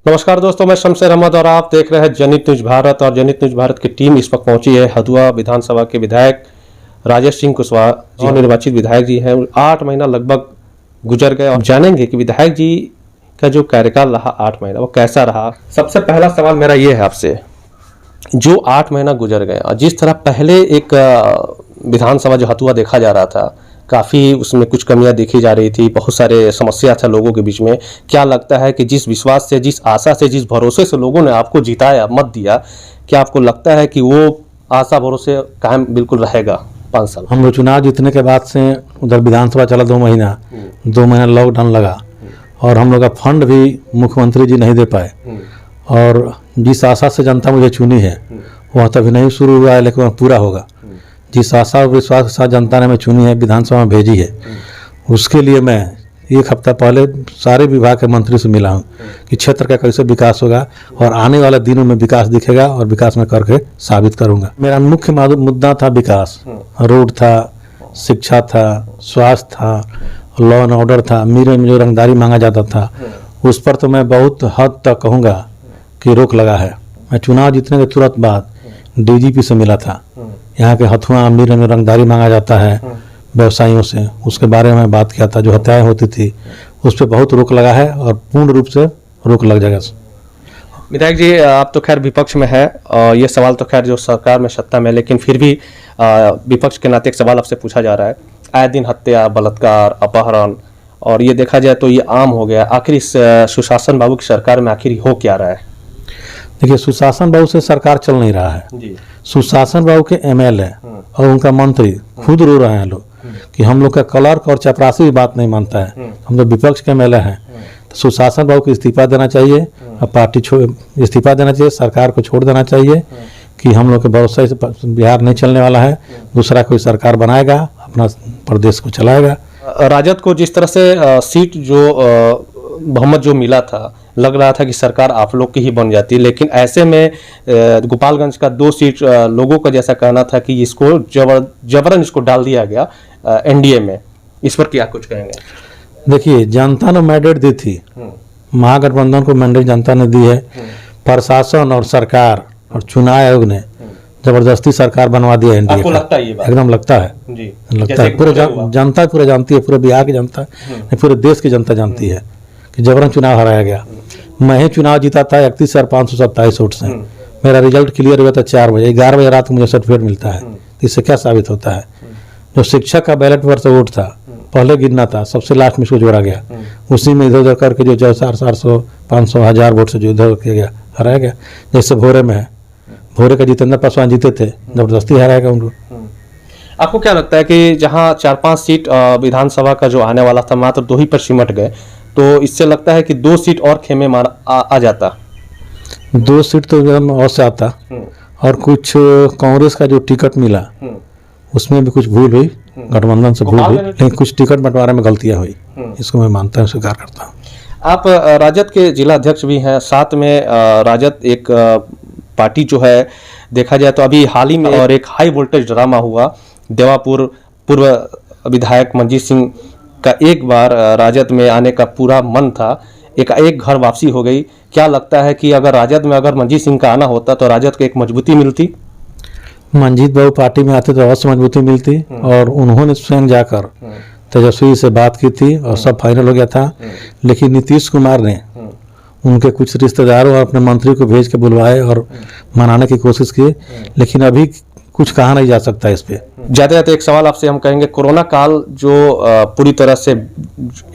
नमस्कार दोस्तों, मैं शमशेर अहमद और आप देख रहे हैं जनित न्यूज भारत। और जनित न्यूज भारत की टीम इस वक्त पहुंची है हदुआ विधानसभा के विधायक राजेश सिंह कुशवाहा जी, निर्वाचित विधायक जी हैं। 8 महीना लगभग गुजर गए और जानेंगे कि विधायक जी का जो कार्यकाल रहा 8 महीना वो कैसा रहा। सबसे पहला सवाल मेरा ये है आपसे, जो 8 महीना गुजर गए और जिस तरह पहले एक विधानसभा जो हदुआ देखा जा रहा था, काफ़ी उसमें कुछ कमियां देखी जा रही थी, बहुत सारे समस्या था लोगों के बीच में। क्या लगता है कि जिस विश्वास से, जिस आशा से, जिस भरोसे से लोगों ने आपको जिताया, मत दिया, क्या आपको लगता है कि वो आशा भरोसे कायम बिल्कुल रहेगा 5 साल? हम लोग चुनाव जीतने के बाद से उधर विधानसभा चला 2 महीना लॉकडाउन लगा और हम लोग का फंड भी मुख्यमंत्री जी नहीं दे पाए। और जिस आशा से जनता मुझे चुनी है वह तभी नहीं शुरू हुआ है, लेकिन वह पूरा होगा। जिस आशा और विश्वास के साथ जनता ने हमें चुनी है, विधानसभा में भेजी है, उसके लिए मैं 1 हफ्ता पहले सारे विभाग के मंत्री से मिला हूँ कि क्षेत्र का कैसे विकास होगा और आने वाले दिनों में विकास दिखेगा और विकास में करके साबित करूँगा। मेरा मुख्य मुद्दा था विकास। रोड था, शिक्षा था, स्वास्थ्य था, लॉ एंड ऑर्डर था। मेरे में जो रंगदारी मांगा जाता था उस पर तो मैं बहुत हद तक कहूँगा कि रोक लगा है। मैं चुनाव जीतने के तुरंत बाद डीजीपी से मिला था। यहाँ के हथुआ मीर में रंगदारी मांगा जाता है व्यवसायियों से, उसके बारे में बात किया था। जो हत्याएं होती थी उस पर बहुत रोक लगा है और पूर्ण रूप से रोक लग जाएगा। विधायक जी, आप तो खैर विपक्ष में है और ये सवाल तो खैर जो सरकार में सत्ता में, लेकिन फिर भी विपक्ष के नाते एक सवाल आपसे पूछा जा रहा है। आए दिन हत्या, बलात्कार, अपहरण, और ये देखा जाए तो ये आम हो गया। आखिर इस सुशासन बाबू की सरकार में आखिर हो क्या रहा है? देखिए, सुशासन बाबू से सरकार चल नहीं रहा है जी। सुशासन बाबू के एमएलए और उनका मंत्री खुद रो रहे हैं लोग कि हम लोग का क्लर्क और चपरासी भी बात नहीं मानता है। हम लोग विपक्ष के एमएलए हैं, तो सुशासन बाबू को इस्तीफा देना चाहिए और पार्टी इस्तीफा देना चाहिए, सरकार को छोड़ देना चाहिए कि हम लोग के भरोसे से बिहार नहीं चलने वाला है। दूसरा कोई सरकार बनाएगा, अपना प्रदेश को चलाएगा। राजद को जिस तरह से सीट जो बहुमत जो मिला था, लग रहा था कि सरकार आप लोग की ही बन जाती, लेकिन ऐसे में गोपालगंज का 2 सीट लोगों का जैसा कहना था कि इसको जबरन इसको डाल दिया गया एनडीए में। इस पर क्या कुछ कहेंगे? देखिए, जनता ने मैंडेट दी थी, महागठबंधन को मैंडेट जनता ने दी है। प्रशासन और सरकार और चुनाव आयोग ने जबरदस्ती सरकार बनवा दिया एनडीए। आपको लगता है ये बात? एकदम लगता है जी। लगता है। पूरे जनता पूरे जानती है, पूरे बिहार की जनता, पूरे देश की जनता जानती है कि जबरन चुनाव हराया गया। मैं ही चुनाव जीता था 31,527 वोट से। मेरा रिजल्ट क्लियर हुआ था 4 बजे, 11 बजे रात को मुझे सर्टिफिकेट मिलता है। इससे क्या साबित होता है? जो शिक्षक का बैलेट वर्ष वोट था, पहले गिनना था, सबसे लास्ट में इसको जोड़ा गया। उसी में इधर उधर करके जो 400, 500, 1000 वोट से जो इधर किया गया, हराया गया। जैसे भोरे में है, भोरे का जितेंद्र पासवान जीते थे, जबरदस्ती हराया गया उनको। आपको क्या लगता है कि जहां 4-5 सीट विधानसभा का जो आने वाला था, मात्र 2 ही पर सिमट गए, तो इससे लगता है कि 2 सीट और खेमे में आ जाता? 2 सीट तो एकदम और से आता। और कुछ कांग्रेस का जो टिकट मिला उसमें भी कुछ भूल हुई, गठबंधन से भूल हुई, लेकिन कुछ टिकट बंटवारे में गलतियां हुई। इसको मैं मानता हूँ, स्वीकार करता हूँ। आप राजद के जिला अध्यक्ष भी हैं, साथ में राजद एक पार्टी जो है, देखा जाए तो अभी हाल ही में और एक हाई वोल्टेज ड्रामा हुआ। देवापुर पूर्व विधायक मंजीत सिंह का एक बार राजद में आने का पूरा मन था, एक घर वापसी हो गई। क्या लगता है कि अगर राजद में अगर मंजीत सिंह का आना होता तो राजद को एक मजबूती मिलती? मंजीत बाबू पार्टी में आते तो अवश्य मजबूती मिलती। और उन्होंने स्वयं जाकर तेजस्वी से बात की थी और सब फाइनल हो गया था। लेकिन नीतीश कुमार ने उनके कुछ रिश्तेदारों और अपने मंत्री को भेज के बुलवाए और मनाने की कोशिश की, लेकिन अभी कुछ कहा नहीं जा सकता इस पे। ज़्यादा एक सवाल आपसे हम कहेंगे, कोरोना काल जो पूरी तरह से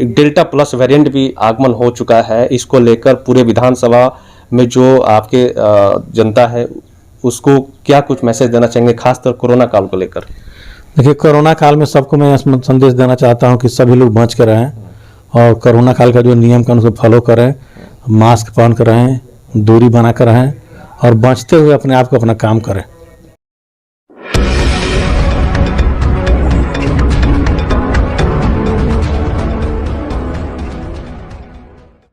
डेल्टा प्लस वेरिएंट भी आगमन हो चुका है, इसको लेकर पूरे विधानसभा में जो आपके जनता है उसको क्या कुछ मैसेज देना चाहेंगे, खासकर कोरोना काल को लेकर? देखिए, कोरोना काल में सबको मैं संदेश देना चाहता हूँ कि सभी लोग बच कर रहें और कोरोना काल का जो नियम का उसको फॉलो करें, मास्क पहन कर रहें, दूरी बना कर रहें और बचते हुए अपने आप को अपना काम करें।